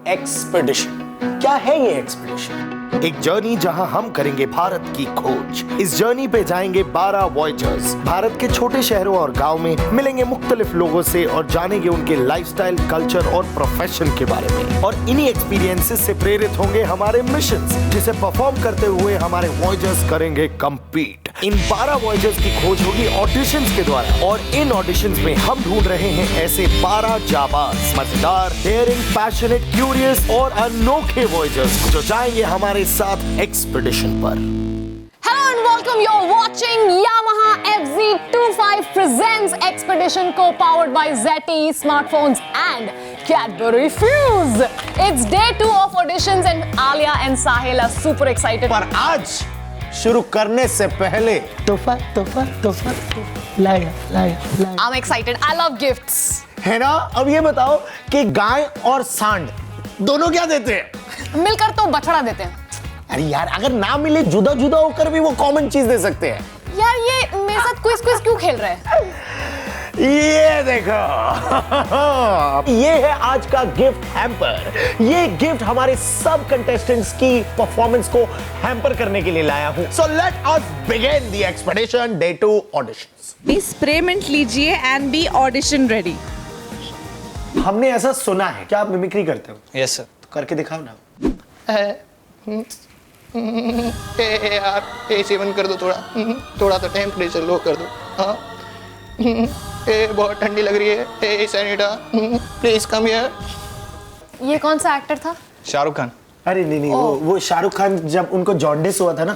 Expedition. क्या है ये एक्सपेडिशन? एक जर्नी जहां हम करेंगे भारत की खोज। इस जर्नी पे जाएंगे 12 वॉयजर्स। भारत के छोटे शहरों और गांव में मिलेंगे मुख्तलिफ लोगों से और जानेंगे उनके लाइफस्टाइल, कल्चर और प्रोफेशन के बारे में। और इन्हीं एक्सपीरियंसेस से प्रेरित होंगे हमारे मिशंस, जिसे परफॉर्म करते हुए हमारे वॉयजर्स करेंगे कंपीट। इन 12 वॉयजर्स की खोज होगी ऑडिशंस के द्वारा, और इन ऑडिशंस में हम ढूंढ रहे हैं ऐसे 12 जाबाज, मजेदार, डेयरिंग, पैशनेट, क्यूरियस और अनोखे वॉयजर्स जो जाएंगे हमारे साथ एक्सपेडिशन पर। Hello and welcome. You're watching Yamaha FZ25 presents Expedition co-powered by ZTE smartphones and Cadbury Fuse. It's day 2 of auditions and Alia and Sahil are super excited. पर आज शुरू करने से पहले तोहफा लाया। I'm excited. I love gifts. है ना। अब ये बताओ कि गाय और सांड दोनों क्या देते हैं? मिलकर तो बछड़ा देते हैं। अरे यार, अगर ना मिले जुदा जुदा होकर भी वो कॉमन चीज दे सकते हैं। यार ये मेरे साथ क्विज क्यों खेल रहे हैं? ये देखो ये है आज का गिफ्ट हैम्पर। ये गिफ्ट हमारे सब कंटेस्टेंट्स की परफॉर्मेंस को हैम्पर करने के लिए लाया हूं। So let us begin the expedition day 2 auditions. Spray mint लीजिए एंड बी ऑडिशन रेडी। हमने ऐसा सुना है। क्या आप मिमिक्री करते हो? Yes sir. तो करके दिखाओ ना। यार एसी बंद कर दो, थोड़ा सा टेम्परेचर लो कर दो। हाँ बहुत ठंडी लग रही है। ए सैनिटा प्लीज कम हियर। ये कौन सा एक्टर था? शाहरुख खान। अरे नहीं, वो शाहरुख खान जब उनको जॉन्डिस हुआ था ना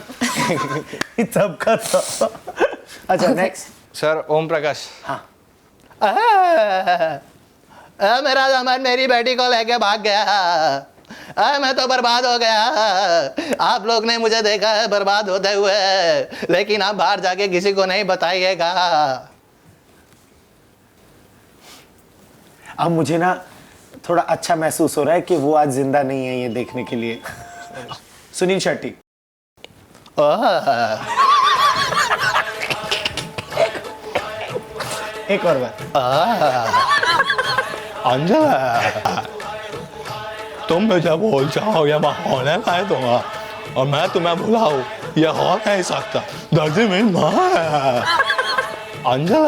तब का था। अच्छा नेक्स्ट। सर ओम प्रकाश। हाँ। मेरा दामाद मेरी बेटी को लेके भाग गया। मैं तो बर्बाद हो गया। आप लोग ने मुझे देखा है बर्बाद होते हुए, लेकिन आप बाहर जाके किसी को नहीं बताइएगा। अब मुझे ना थोड़ा अच्छा महसूस हो रहा है कि वो आज जिंदा नहीं है ये देखने के लिए। सुनील शेट्टी। एक और बार। अंजला, तुम मुझे बोल जाओ या मैं होने लाए दूंगा, और मैं तुम्हें बुलाऊं ये हो नहीं सकता। दर्जी में अंजला।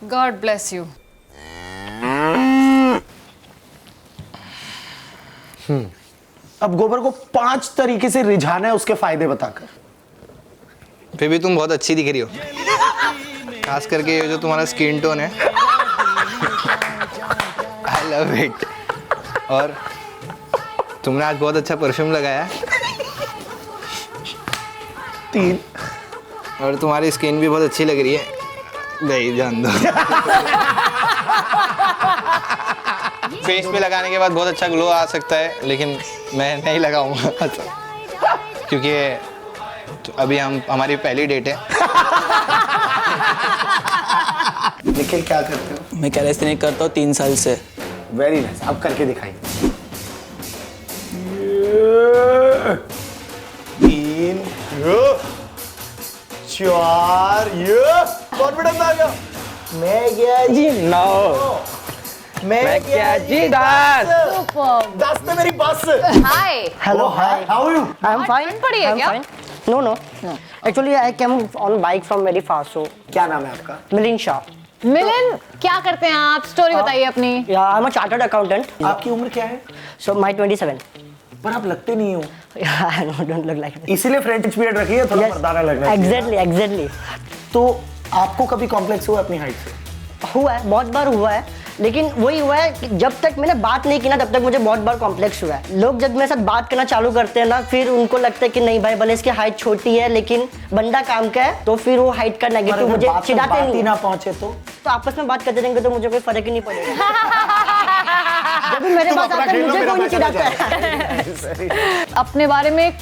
God bless you. अब गोबर को 5 तरीके से रिझाना है उसके फायदे बताकर। फिर भी तुम बहुत अच्छी दिख रही हो, खास करके ये जो तुम्हारा स्किन टोन है। I love it. और तुमने आज बहुत अच्छा परफ्यूम लगाया। 3। और तुम्हारी स्किन भी बहुत अच्छी लग रही है। नहीं जान दो। फेस पे लगाने के बाद बहुत अच्छा ग्लो आ सकता है, लेकिन मैं नहीं लगाऊंगा क्योंकि तो अभी हमारी पहली डेट है। निखिल क्या करते हो? मैं कैलिस्थेनिक्स करता हूँ 3 साल से। Very nice. अब करके दिखाइए। 3 4 कॉन्फिडेंस आ गया। मैं गया जी 9। मैं गया जी 10। Superb. 10 पे मेरी बस। Hi. Hello, hi. How are you? I'm fine. Friend पड़ी है I'm क्या? fine. No. Actually, I came on bike from very far, so क्या नाम है आपका? Milin Shah. मिलन, क्या करते हैं आप? स्टोरी बताइए अपनी। Yeah, I'm a chartered accountant. आपकी उम्र क्या है? So my 27. पर आप लगते नहीं हो। Yeah, I don't look like that. इसीलिए फ्रेंच पीरियड रखी है, थोड़ा मर्दाना लग रहा है। Exactly. तो आपको कभी कॉम्प्लेक्स हुआ अपनी हाइट से? हुआ है, बहुत बार हुआ है, लेकिन वही हुआ है कि जब तक मैंने बात नहीं की ना तब तक मुझे बहुत बार कॉम्प्लेक्स हुआ है। लोग जब मेरे साथ बात करना चालू करते हैं ना, फिर उनको लगता है कि नहीं भाई, भले इसकी हाइट छोटी है लेकिन बंदा काम का है, तो फिर वो हाइट का नेगेटिव मुझे चिढ़ाते नहीं। ना पहुंचे तो आपस में बात करते रहेंगे तो मुझे कोई फर्क ही नहीं पड़ेगा। जब भी मेरे पास आता है मुझे कोई नहीं चिढ़ाता है। अपने बारे में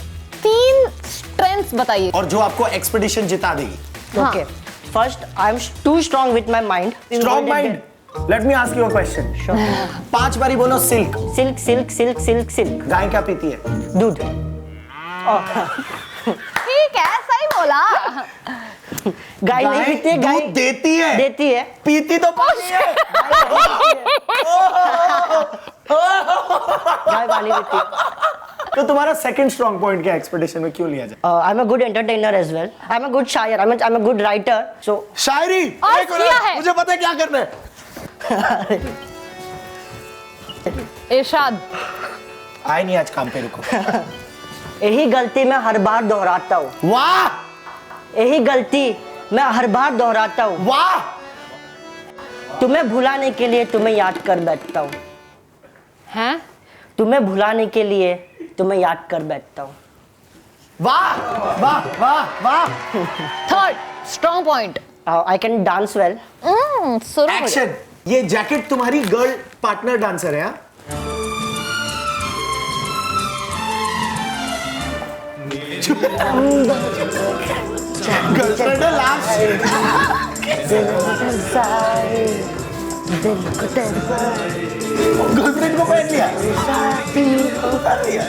3 स्ट्रेंथ्स बताइए। और जो आपको एक्सपेडिशन जिता देगी। Okay, first I am too strong with my mind. Strong mind. Let me ask you a question. 5 बारी बोलो silk. Silk silk silk silk silk. गाय क्या पीती है? दूध। ठीक है, सही बोला। गाय नहीं पीती है, गाय दूध देती है, देती है। पीती तो पानी है। गाय पानी पीती है। तो तुम्हारा सेकंड स्ट्रॉन्ग पॉइंट क्या एक्सपेडिशन में क्यों लिया जाए? I am a good entertainer as well. I am a good शायर। I am a good writer. So शायरी। और एक किया है। मुझे पता है क्या करना है। इरशाद, आए नहीं आज काम पे, रुको। यही गलती मैं हर बार दोहराता हूँ। वाह यही गलती मैं हर बार दोहराता हूँ। वाह। तुम्हें भुलाने के लिए तुम्हें याद कर बैठता हूँ। हैं? तुम्हें भुलाने के लिए तुम्हें याद कर बैठता हूँ। वाह वाह वाह वाह। Third strong point, I can dance well. सुनो मुझे। एक्शन। ये जैकेट तुम्हारी गर्ल पार्टनर डांसर है? हाँ? गर्लफ्रेंड है लास्ट। गर्लफ्रेंड को पहन लिया, उतार लिया,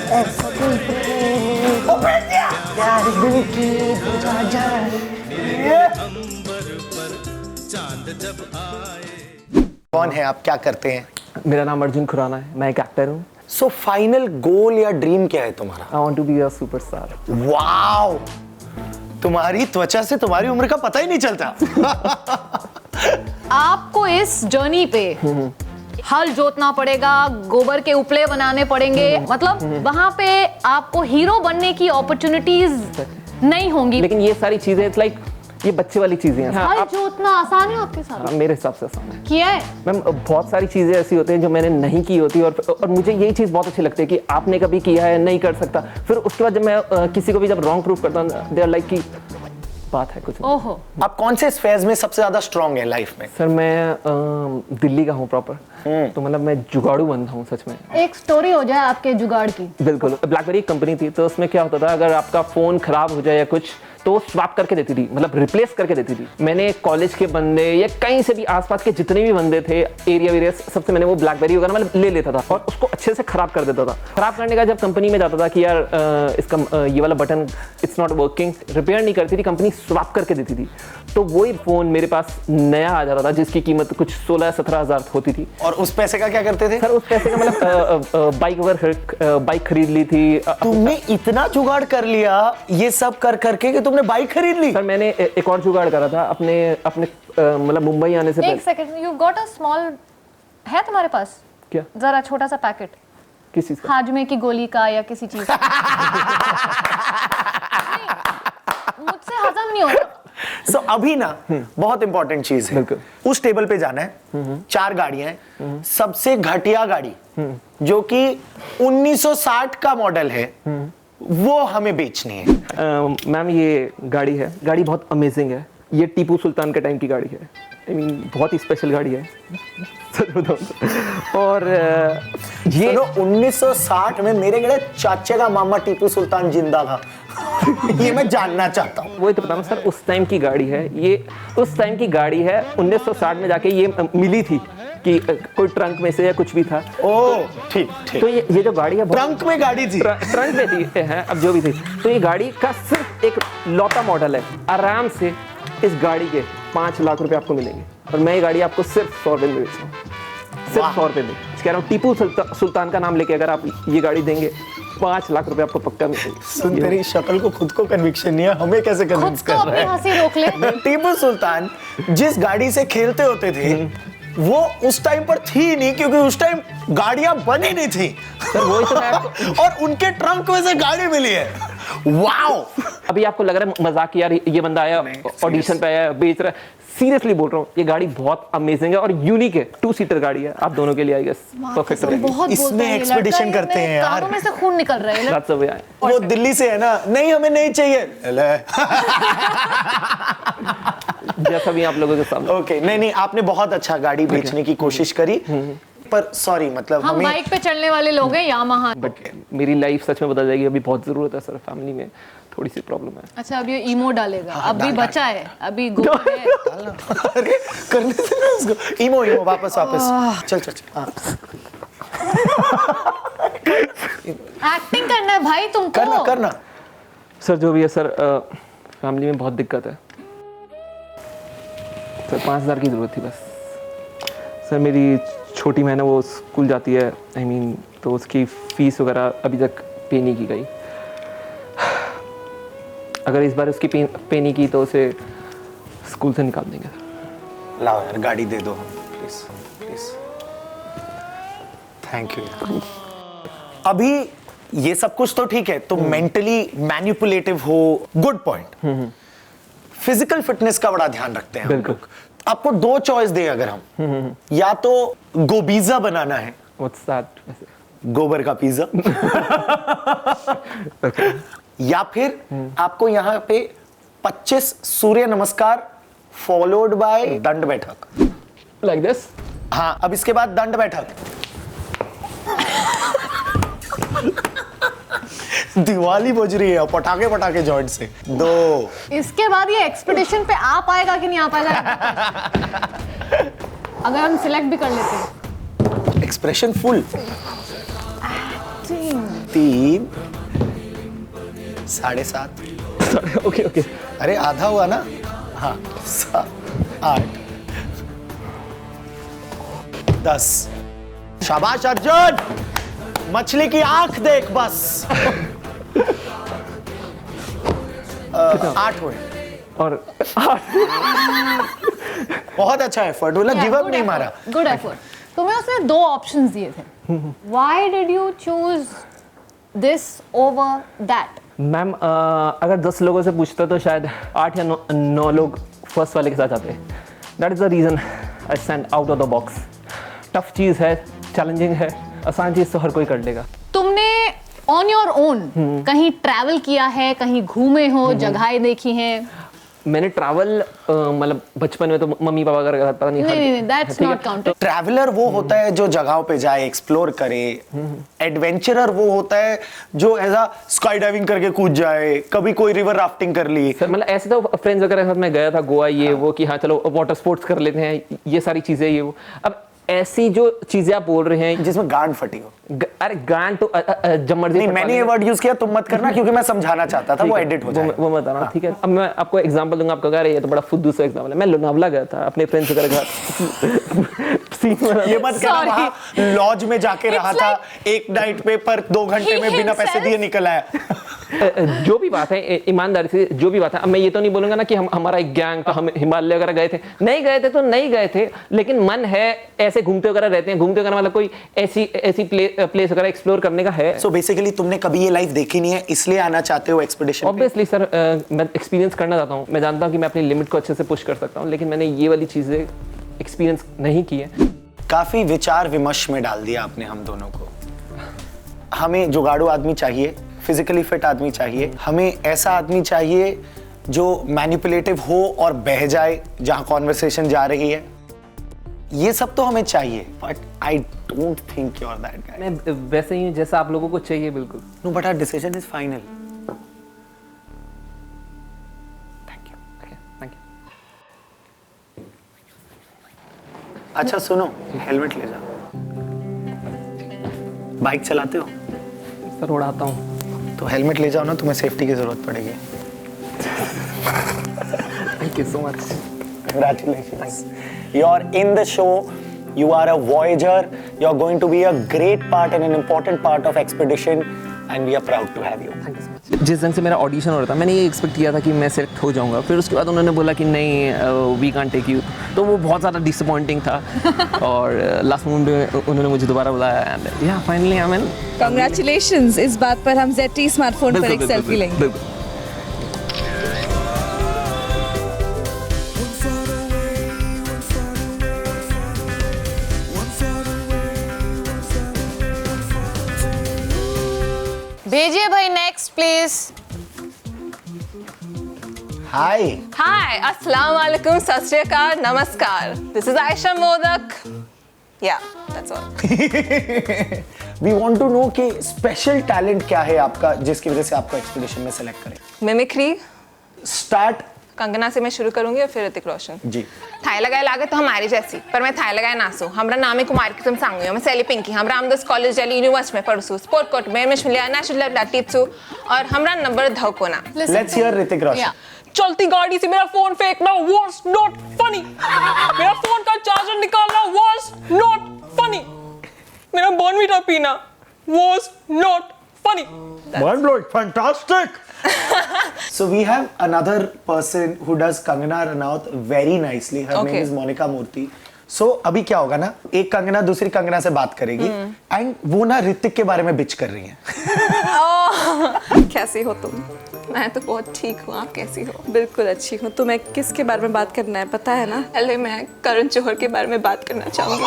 वो पहन लिया। कौन है आप, क्या करते हैं? मेरा नाम अर्जुन खुराना है, मैं एक एक्टर हूँ। सो फाइनल गोल या ड्रीम क्या है तुम्हारा? I want to be a superstar. Wow, तुम्हारी त्वचा से तुम्हारी उम्र का पता ही नहीं चलता। आपको इस जर्नी पे हल जोतना पड़ेगा, गोबर के उपले बनाने पड़ेंगे, मतलब वहां पे आपको हीरो बनने की अपॉर्चुनिटीज नहीं होंगी। लेकिन ये सारी चीजें इट्स लाइक ये बच्चे वाली चीजें हैं। हाँ, हल जोतना आसान है आपके साथ? मेरे हिसाब से आसान है किया है? मैम। बहुत सारी चीजें ऐसी होती हैं जो मैंने नहीं की होती, और मुझे यही चीज बहुत अच्छी लगती है कि आपने कभी किया है, नहीं कर सकता। फिर उसके बाद जब मैं किसी को भी जब रॉन्ग प्रूफ करता हूँ, दे आर लाइक की बात है कुछ। ओहो, आप कौन से स्फेयर्स में सबसे ज्यादा स्ट्रांग है लाइफ में? सर मैं दिल्ली का हूँ प्रॉपर, तो मतलब मैं जुगाड़ू बंदा हूँ सच में। एक स्टोरी हो जाए आपके जुगाड़ की। बिल्कुल। ब्लैकबेरी एक कंपनी थी, तो उसमें क्या होता था, अगर आपका फोन खराब हो जाए या कुछ, तो स्वैप करके देती थी, मतलब रिप्लेस करके देती थी। मैंने कॉलेज के बंदे या कहीं से भी आसपास के जितने भी बंदे थे, एरिया सबसे मैंने वो ब्लैकबेरी वगैरह मतलब ले लेता था और उसको अच्छे से खराब कर देता था। खराब करने का जब कंपनी में जाता था कि यार इसका ये वाला button it's not working, repair नहीं करती थी कंपनी, स्वैप करके देती थी। तो वही फोन मेरे पास नया आ जाता था जिसकी कीमत कुछ 16-17 हज़ार होती थी। और उस पैसे का क्या करते थे? सर उस पैसे का मतलब बाइक खरीद ली थी। तुमने इतना जुगाड़ कर लिया ये सब कर करके कि तुमने बाइक खरीद ली? सर मैंने एक और जुगाड़ करा था अपने मतलब मुंबई आने से एक पहले। Second, you got a small, है तुम्हारे पास क्या? जरा छोटा सा पैकेट किस चीज का? हाजमे की गोली का या किसी चीज का? मुझसे हजम नहीं होता। So, अभी ना बहुत इंपॉर्टेंट चीज है। बिल्कुल। उस टेबल पे जाना है, 4 गाड़ियां हैं, सबसे घटिया गाड़ी जो कि 1960 का मॉडल है, वो हमें बेचनी है। मैम ये गाड़ी है, गाड़ी बहुत अमेजिंग है। ये टीपू सुल्तान के टाइम की गाड़ी है। आई मीन बहुत ही स्पेशल गाड़ी है, सच बताऊं तो। और ये 1960 में मेरे गड़े चाचे का मामा टीपू सुल्तान जिंदा था। ये मैं जानना चाहता हूँ। वही तो बता रहा हूं सर, उस टाइम की गाड़ी है ये, उस टाइम की गाड़ी है। 1960 में जाके ये मिली थी कि कोई ट्रंक में से या कुछ भी था। ओ ठीक ठीक। तो ये जो गाड़ी है ट्रंक में गाड़ी थी? ट्रंक में थी है, अब जो भी थी। तो ये गाड़ी का सिर्फ एक लौता मॉडल है। आराम से इस गाड़ी के 5 लाख रुपए आपको मिलेंगे, और मैं ये गाड़ी आपको सिर्फ 100 रुपए में बेच रहा हूँ। सिर्फ 100 रुपए में कह रहा हूँ। टीपू सुल्तान का नाम लेके अगर आप ये गाड़ी देंगे, 5 लाख रुपए आपको पक्का मिलेंगे। सुन, तेरी शक्ल को खुद को कन्विक्शन नहीं है, हमें कैसे खुद कन्विंस को कर अपनी रहा है? हंसी रोक ले। टीपू सुल्तान जिस गाड़ी से खेलते होते थे वो उस टाइम पर थी नहीं, क्योंकि उस टाइम गाड़ियां बनी नहीं थी। सर वही तो मैं आपको और उनके ट्रंक में से गाड़ी मिली है। वाओ। अभी आपको लग रहा है मजाक, यार ये बंदा आया ऑडिशन पे आया बेच रहा है। सीरियसली बोल रहा हूँ, ये गाड़ी बहुत अमेजिंग है और यूनिक है। 2 सीटर गाड़ी है, आप दोनों के लिए आई गेस परफेक्ट रहेगी। बहुत इसमें बोलता है ये expedition लड़का, करते हैं यार। कानों में से खून निकल रहा है। That's the way I am. वो दिल्ली से है ना? नहीं हमें नहीं चाहिए। जैसा भी आप लोगों के सामने। ओके, नहीं नहीं, आपने बहुत अच्छा गाड़ी बेचने की कोशिश करी, पर सॉरी मतलब हम हमें बाइक पे चलने वाले लोग हैं यामाहा। बट मेरी लाइफ सच में बदल जाएगी। अभी बहुत जरूरत है सर, फैमिली में थोड़ी सी प्रॉब्लम है। अच्छा, अब ये इमो डालेगा। अभी बचा है, अभी गो है। अरे करने दे ना उसको। इमो इमो वापस चल चल चल। हाँ। एक्टिंग करना है भाई तुमको। करना करना। सर जो भी है सर, फैमिली में बहुत दिक्कत है। सर 5,000 की ज़रूरत थी बस। सर मेरी छोटी बहन है, वो स्कूल जाती है, I mean, तो उसकी फ़ीस वगैरह अभी तक पे नहीं की गई। अगर इस बार उसकी पे नहीं की तो उसे स्कूल से निकाल देंगे। लाओ यार गाड़ी दे दो प्लीज प्लीज, थैंक यू। अभी ये सब कुछ तो ठीक है, तो मेंटली मैनिपुलेटिव हो, गुड पॉइंट। फिजिकल फिटनेस का बड़ा ध्यान रखते हैं हम बिल्कुल। लोग। आपको 2 चॉइस दे अगर हम, या तो गोबीजा बनाना है, What's that? गोबर का पिज्जा, या फिर आपको यहाँ पे 25 सूर्य नमस्कार फॉलोड बाय दंड बैठक। Like this? हाँ, अब इसके बाद दंड बैठक। दिवाली बज रही है, पटाखे पटाखे जॉइंट से 2। इसके बाद ये एक्सपेडिशन पे आ पाएगा कि नहीं आ पाएगा? अगर हम सिलेक्ट भी कर लेते हैं। Expression full. 3 7.5। Okay okay. अरे आधा हुआ ना। हाँ 7 8 10। शाबाश अर्जुन, मछली की आंख देख बस। 8 हुए और बहुत अच्छा एफर्ट, बोला गिव अप नहीं मारा। Good effort. तुम्हें उसने 2 ऑप्शंस दिए थे। Why did you choose this over that? Ma'am अगर 10 लोगों से पूछता तो शायद 8 या 9 लोग फर्स्ट वाले के साथ आते। That is the reason I stand out of the box. Tough चीज़ है, चैलेंजिंग है, आसान चीज़ तो हर कोई कर लेगा। तुमने ऑन योर ओन कहीं ट्रैवल किया है, कहीं घूमे हो, जगहें देखी हैं? मैंने ट्रैवल मतलब बचपन में तो मम्मी पापा का पता नहीं। नहीं, दैट्स नॉट काउंटेड। ट्रैवलर वो होता है जो जगहों पे जाए, एक्सप्लोर करे। एडवेंचरर वो होता है जो ऐसा स्काई डाइविंग करके कूद जाए, कभी कोई रिवर राफ्टिंग कर ली। सर मतलब ऐसे तो फ्रेंड्स वगैरह के साथ मैं गया था गोवा, ये वो कि हाँ चलो वाटर स्पोर्ट्स कर लेते हैं, ये सारी चीज़ें ये वो। अब ऐसी जो चीजें आप बोल रहे हैं जिसमें गांड फटी हो। अरे गांड तो जब मर्जी नहीं, मैंने ये वर्ड यूज किया, तुम मत करना, क्योंकि मैं समझाना चाहता था, वो एडिट हो जाएगा। वो बता रहा, ठीक है। अब मैं आपको एग्जांपल दूंगा, आपको कह रहे ये तो बड़ा फुद्दू सा एग्जांपल है। मैं लोनावला गया था अपने फ्रेंड्स वगैरह के साथ। ये मत कहना वहां लॉज में जाके रहा था एक नाइट पे, पर 2 घंटे में बिना पैसे दिए निकल आया। जो भी बात है, ईमानदारी से जो भी बात है, अब मैं ये तो नहीं बोलूंगा ना कि हमारा एक गैंग था, हम हिमालय वगैरह गए थे, नहीं गए थे तो नहीं गए थे, लेकिन मन है, ऐसे घूमते वगैरह रहते हैं, घूमते वगैरह मतलब कोई ऐसी प्लेस वगैरह एक्सप्लोर करने का है। सो बेसिकली तुमने कभी ये लाइफ देखी नहीं है, इसलिए आना चाहते हो एक्सपीडिशन पे? ऑब्वियसली सर, मैं एक्सपीरियंस करना चाहता हूँ। मैं जानता हूँ कि मैं अपनी लिमिट को अच्छे से पुश कर सकता हूँ, लेकिन मैंने ये वाली चीजें एक्सपीरियंस नहीं की है। काफी विचार विमर्श में डाल दिया आपने हम दोनों को। हमें जुगाड़ू आदमी चाहिए, फिजिकली फिट आदमी चाहिए, हमें ऐसा आदमी चाहिए जो मैनिपुलेटिव हो और बह जाए जहां कॉन्वर्सेशन जा रही है। ये सब तो हमें चाहिए, but I don't think you are that guy. मैं वैसे ही हूँ जैसा आप लोगों को चाहिए, बिल्कुल। No, but our decision is final. Thank you. अच्छा सुनो, हेलमेट ले जाओ। बाइक चलाते हो? सर उड़ाता हूँ। तो हेलमेट ले जाओ ना, तुम्हें सेफ्टी की जरूरत पड़ेगी। Thank you so much. Congratulations. You're in the show. You are a voyager. You're going to be a great part and an important part of Expedition, and we are proud to have you. Thank you so much. जिस ढंग से मेरा audition हो रहा था, मैंने ये expect किया था कि मैं सेलेक्ट हो जाऊंगा, फिर उसके बाद उन्होंने बोला कि नहीं, वी कांट टेक यू, तो वो बहुत ज़्यादा डिसअपॉइंटिंग था। और लास्ट मोमेंट में उन्होंने मुझे दोबारा बुलाया, एंड या फाइनली आई एम। Congratulations, इस बात पर हम ZTE स्मार्टफोन पर एक सेल्फी लेंगे। भेजिए भाई, next please. Hi. Hi, Assalamu alaikum, Sat Shri Akal, Namaskar. This is Aisha Modak. Yeah, that's all. We want to know कि स्पेशल टैलेंट क्या है आपका, जिसकी वजह से आपको एक्सपीडिशन में सेलेक्ट करें। Mimicry, स्टार्ट कंगना से मैं शुरू करूंगी और फिर ऋतिक रोशन। जी। थाय लगाए लागे तो हमारी जैसी, पर मैं थाय लगाए नासू। हमरा नाम है कुमार की तुम सांगू, मैं सेली पिंकी, हम रामदास कॉलेज दिल्ली यूनिवर्सिटी में पढ़सू, स्पोर्ट कोर्ट में मिलिया नेशनल टीपसू, और हमरा number धौकोना। Let's hear Hrithik Roshan. चलती गाड़ी से मेरा फोन फेंकना was not funny. मेरा फोन का चार्जर निकालना was not funny. मेरा बॉर्नवीटा पीना was not funny. Mind blowing, fantastic. So we have another person who does Kangana Ranaut very nicely. Her name is Monica Murthy. So अभी क्या होगा ना, एक कंगना दूसरी कंगना से बात करेगी एंड वो ना ऋतिक के बारे में बिच कर रही है. कैसी हो तुम? मैं तो बहुत ठीक हूँ, आप कैसी हो? बिल्कुल अच्छी हूँ. तुम्हें किसके बारे में बात करना है पता है ना? पहले मैं करण जौहर के बारे में बात करना चाहूँगी.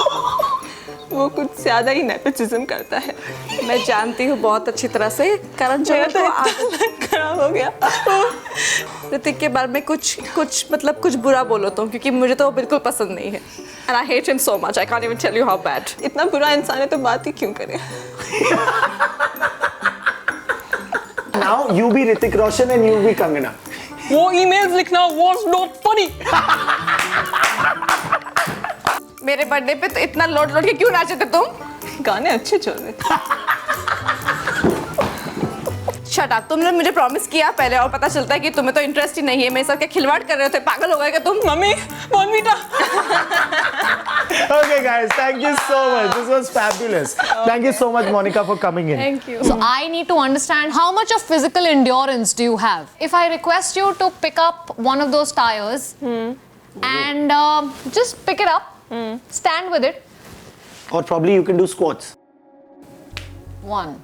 वो कुछ ज्यादा ही नेपोटिज्म करता है. मैं जानती हूँ बहुत अच्छी तरह से. करण जौहर को खराब हो गया. ऋतिक के बारे में कुछ बुरा बोलो तुम, क्योंकि मुझे तो वो बिल्कुल पसंद नहीं है. And I hate him so much. I can't even tell you how bad. इतना बुरा इंसान है तो बात ही क्यों करे? Now you be Hrithik Roshan and you be Kangana. वो ईमेल्स लिखना was not funny. मेरे बर्थडे पे तो इतना लोट के क्यों नाचे थे तुम? गाने अच्छे चल रहे थे. Shut up. तुमने मुझे प्रॉमिस किया पहले और पता चलता है कि तुम्हें तो इंटरेस्ट ही नहीं है. मेरे साथ क्या खिलवाड़ कर रहे थे? पागल हो गए क्या तुम? Mummy Bournvita. Okay guys, thank you so much. This was fabulous. Thank you so much Monica for coming in. Thank you. So I need to understand how much of physical endurance do you have? If I request you to pick up one of those tires and just pick it up, stand with it. Or probably you can do squats. 1,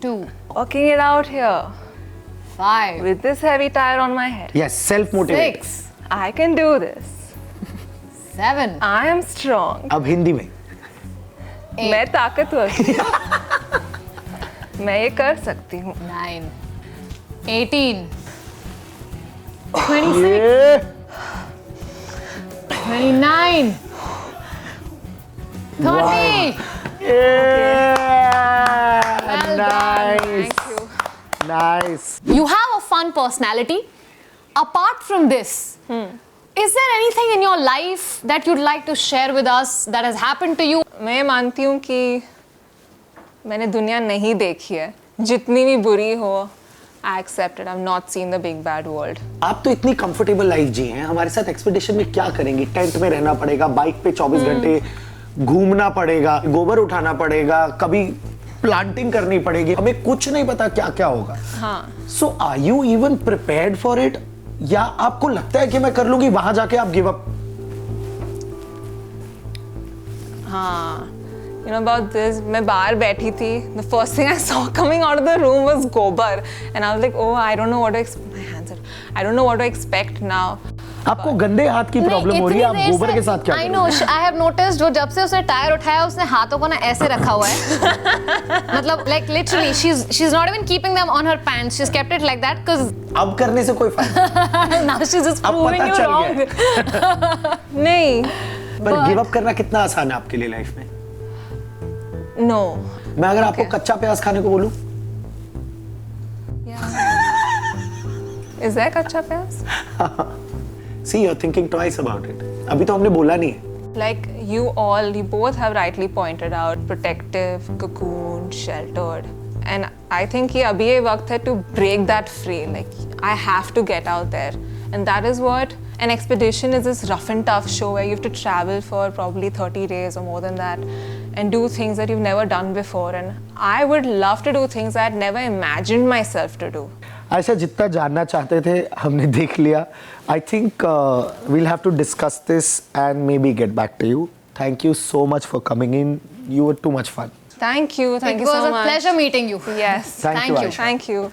2, Walking it out here 5, with this heavy tire on my head. Yes, self-motivate. 6, I can do this. 7, I am strong. अब हिंदी में. मैं ताकतवर हूँ. मैं ये कर सकती हूँ. 9, 18, 26, 29, 30. Well done. Nice. You have a fun personality. Apart from this, is there anything in your life that you'd like to share with us that has happened to you? मैं मानती हूँ कि मैंने दुनिया नहीं देखी है. जितनी भी बुरी हो, I accept it. I've not seen the big bad world. आप तो इतनी कंफर्टेबल लाइफ जी हैं. हमारे साथ एक्सपेडिशन में क्या करेंगे? टेंट में रहना पड़ेगा, बाइक पे 24 घंटे घूमना पड़ेगा, गोबर उठाना पड़ेगा, कभी प्लांटिंग करनी पड़ेगी. हमें कुछ नहीं पता क्या क्या होगा. हाँ. So are you even prepared for it, या आपको लगता है कि मैं कर लूंगी, वहां जाके आप गिव अप? हाँ. You know about this? मैं बाहर बैठी थी. The first thing I saw coming out of the room was gobar, and I was like, oh, I don't know what to expect. My hands are. I don't know what to expect now. आपको गंदे हाथ की problem हो रही है, आप गोबर के साथ क्या I know. I have noticed. वो जब से उसने टायर उठाया, उसने हाथों को ना ऐसे रखा हुआ है. मतलब like literally, she's not even keeping them on her pants. She's kept it like that because अब करने से कोई फायदा. now she's just अब proving पता you चल wrong. गया. नहीं. पर गिव अप करना कितना आसान है आपके लिए लाइफ में? No. मैं अगर आपको कच्चा प्याज खाने को बोलूं? Is there कच्चा प्याज? See, you're thinking twice about it. अभी तो हमने बोला नहीं है. Like you both have rightly pointed out, protective, cocoon, sheltered. And I think कि अभी ये वक्त है to break that free. Like I have to get out there. And that is what an expedition is, this rough and tough show where you have to travel for probably 30 days or more than that and do things that you've never done before. And I would love to do things I had never imagined myself to do. ऐसा जितना जानना चाहते थे हमने देख लिया. I think we'll have to discuss this and maybe get back to you. Thank you so much for coming in. You were too much fun. Thank you so much. It was a pleasure meeting you. Yes. Thank you, Aisha. Thank you.